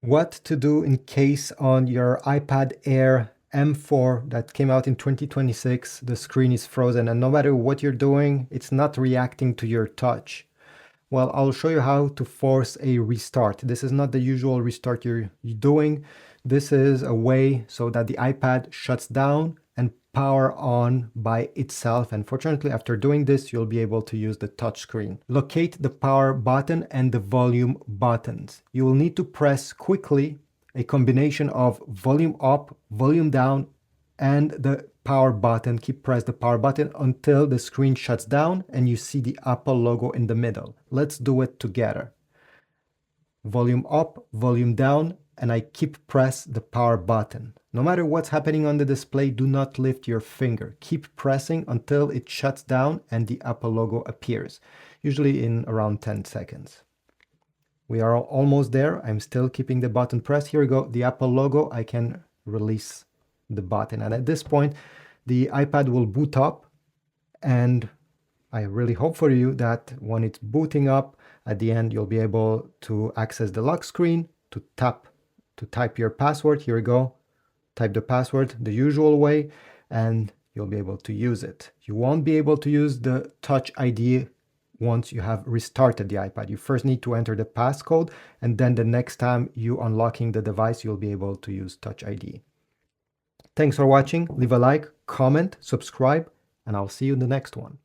What to do in case on your iPad Air M4 that came out in 2026, the screen is frozen and no matter what you're doing, it's not reacting to your touch. Well, I'll show you how to force a restart. This is not the usual restart you're doing. This is a way so that the iPad shuts down and power on by itself. And fortunately, after doing this, you'll be able to use the touch screen. Locate the power button and the volume buttons. You will need to press quickly a combination of volume up, volume down, and the power button. Keep press the power button until the screen shuts down and you see the Apple logo in the middle. Let's do it together. Volume up, volume down, and I keep press the power button. No matter what's happening on the display, do not lift your finger. Keep pressing until it shuts down and the Apple logo appears, usually in around 10 seconds. We are almost there. I'm still keeping the button pressed. Here we go. The Apple logo, I can release the button. And at this point, the iPad will boot up. And I really hope for you that when it's booting up, at the end, you'll be able to access the lock screen, to type your password. Here we go. Type the password the usual way, and you'll be able to use it. You won't be able to use the Touch ID once you have restarted the iPad. You first need to enter the passcode, and then the next time you unlocking the device, you'll be able to use Touch ID. Thanks for watching. Leave a like, comment, subscribe, and I'll see you in the next one.